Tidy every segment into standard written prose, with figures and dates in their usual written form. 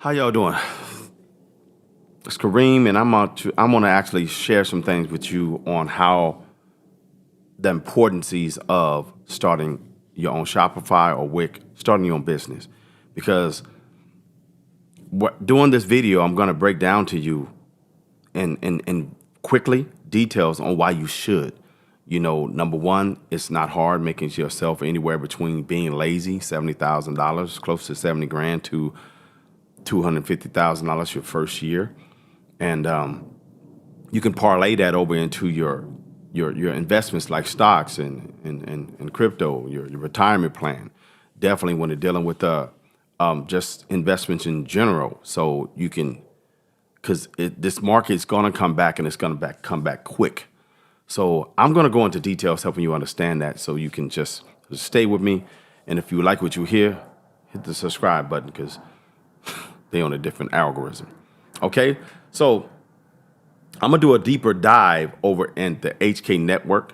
How y'all doing? It's Kareem, and I'm gonna actually share some things with you on how the importances of starting your own Shopify or Wix, starting your own business. Because doing this video, I'm gonna break down to you in quickly details on why you should. Number one, it's not hard making yourself anywhere between being lazy, $70,000, close to 70 grand to $250,000 your first year, and you can parlay that over into your investments like stocks and crypto, your retirement plan. Definitely when you're dealing with just investments in general, so you can, because this market is going to come back and it's going to come back quick. So I'm going to go into details helping you understand that, so you can just stay with me. And if you like what you hear, hit the subscribe button because they on a different algorithm. Okay, so I'm gonna do a deeper dive over in the HK Network.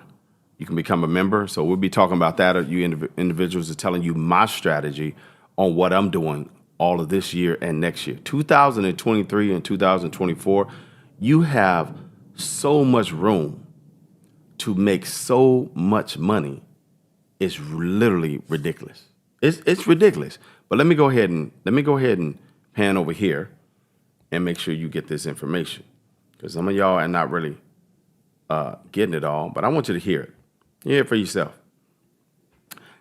You can become a member. So we'll be talking about that. You individuals are telling you my strategy on what I'm doing all of this year and next year. 2023 and 2024, you have so much room to make so much money. It's literally ridiculous. It's ridiculous. But let me go ahead and pan over here and make sure you get this information, because some of y'all are not really getting it all, but I want you to hear it. Hear it for yourself.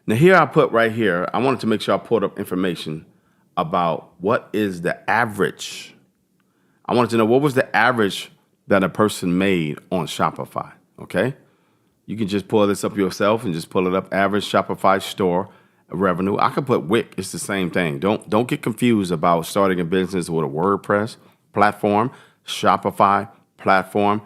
Now here I put right here, I wanted to make sure I pulled up information about what is the average. I wanted to know what was the average that a person made on Shopify, okay? You can just pull this up yourself and just pull it up, average Shopify store revenue. I could put Wix. It's the same thing. Don't get confused about starting a business with a WordPress platform, Shopify platform,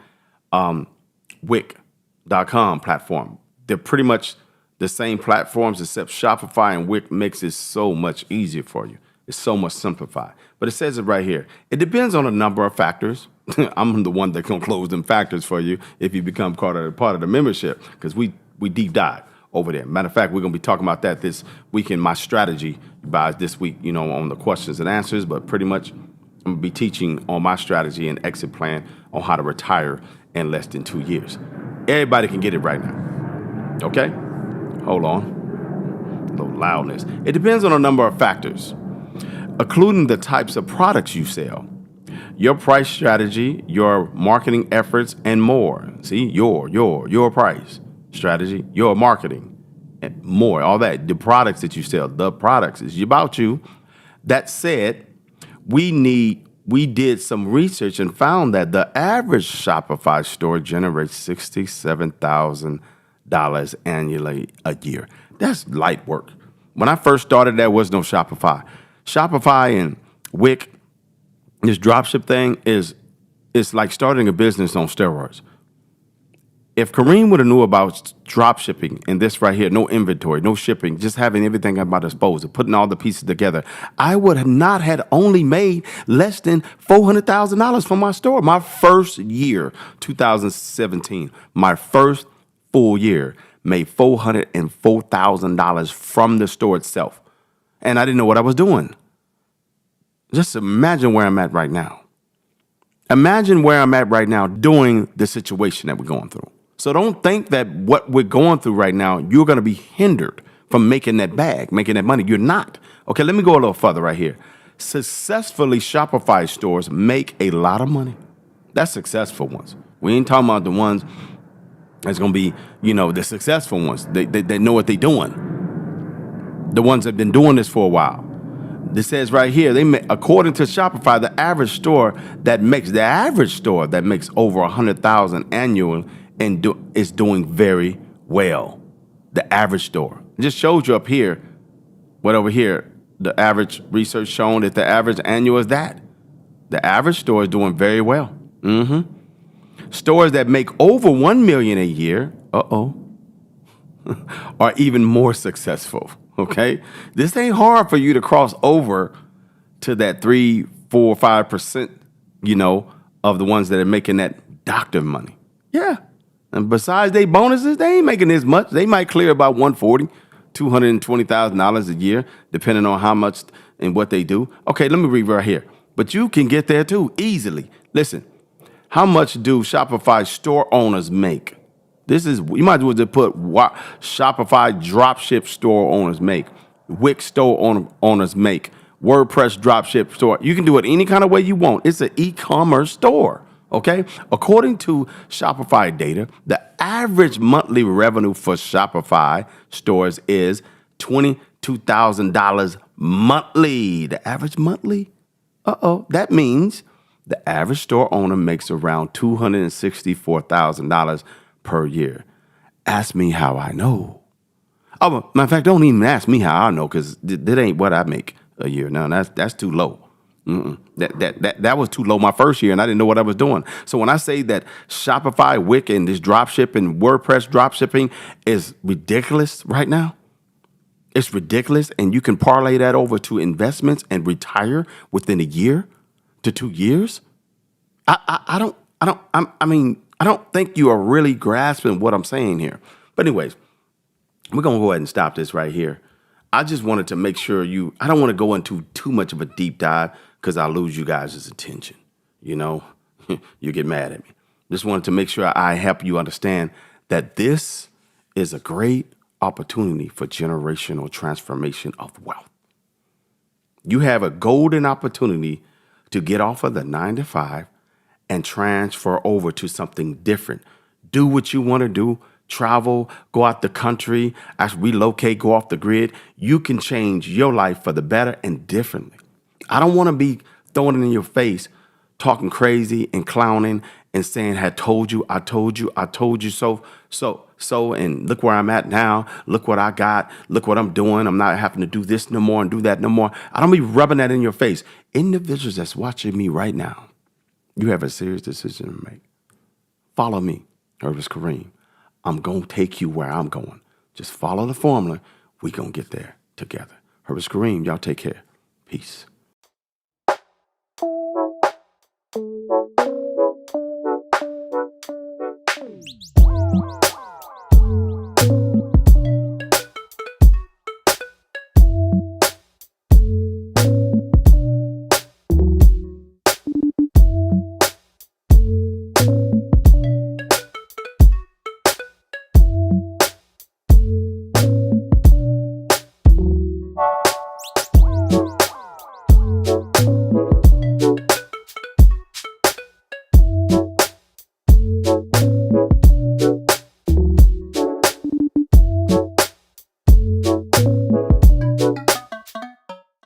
Wix.com platform. They're pretty much the same platforms, except Shopify and Wix makes it so much easier for you. It's so much simplified. But it says it right here. It depends on a number of factors. I'm the one that can close them factors for you if you become part of the membership, because we deep dive over there. Matter of fact, we're going to be talking about that this week in my strategy buys this week, on the questions and answers. But pretty much, I'm going to be teaching on my strategy and exit plan on how to retire in less than 2 years. Everybody can get it right now. Okay? Hold on. A little loudness. It depends on a number of factors, including the types of products you sell, your price strategy, your marketing efforts, and more. See, your price strategy, your marketing, and more, all that, the products that you sell, the products is about you. That said, we did some research and found that the average Shopify store generates $67,000 annually a year. That's light work. When I first started, there was no Shopify. Shopify and Wix, this dropship thing it's like starting a business on steroids. If Kareem would have knew about drop shipping and this right here, no inventory, no shipping, just having everything at my disposal, putting all the pieces together, I would have not had only made less than $400,000 from my store. My first year, 2017, my first full year, made $404,000 from the store itself. And I didn't know what I was doing. Just imagine where I'm at right now. Imagine where I'm at right now doing the situation that we're going through. So don't think that what we're going through right now, you're going to be hindered from making that bag, making that money. You're not. Okay, let me go a little further right here. Successfully Shopify stores make a lot of money. That's successful ones. We ain't talking about the ones that's going to be, the successful ones. They know what they're doing. The ones that have been doing this for a while. This says right here, according to Shopify, the average store that makes over $100,000 annual is doing very well. The average store. It just shows you up here, what over here, the average research showing that the average annual is that. The average store is doing very well. Stores that make over $1 million a year, are even more successful. Okay, this ain't hard for you to cross over to that 3, 4, 5%, of the ones that are making that doctor money. Yeah, and besides they bonuses, they ain't making as much. They might clear about $140,000, $220,000 a year, depending on how much in what they do. Okay, let me read right here. But you can get there too easily. Listen, how much do Shopify store owners make? This is, you might as well just put what Shopify dropship store owners make, Wix owners make, WordPress dropship store. You can do it any kind of way you want. It's an e-commerce store. Okay. According to Shopify data, the average monthly revenue for Shopify stores is $22,000 monthly. The average monthly? That means the average store owner makes around $264,000 per year. Ask me how I know. Oh, matter of fact, don't even ask me how I know, because that ain't what I make a year. No, that's too low. That was too low my first year, and I didn't know what I was doing. So when I say that Shopify, Wix, and this drop shipping, WordPress drop shipping is ridiculous right now, it's ridiculous, and you can parlay that over to investments and retire within a year to 2 years. I don't think you are really grasping what I'm saying here. But anyways, we're going to go ahead and stop this right here. I just wanted to make sure I don't want to go into too much of a deep dive because I lose you guys' attention. You know, you get mad at me. Just wanted to make sure I help you understand that this is a great opportunity for generational transformation of wealth. You have a golden opportunity to get off of the 9 to 5 and transfer over to something different. Do what you want to do. Travel, go out the country, actually relocate, go off the grid. You can change your life for the better and differently. I don't want to be throwing it in your face, talking crazy and clowning and saying, I told you so, and look where I'm at now. Look what I got. Look what I'm doing. I'm not having to do this no more and do that no more. I don't be rubbing that in your face. Individuals that's watching me right now, you have a serious decision to make. Follow me, Herbis Kareem. I'm going to take you where I'm going. Just follow the formula. We're going to get there together. Herbis Kareem, y'all take care. Peace.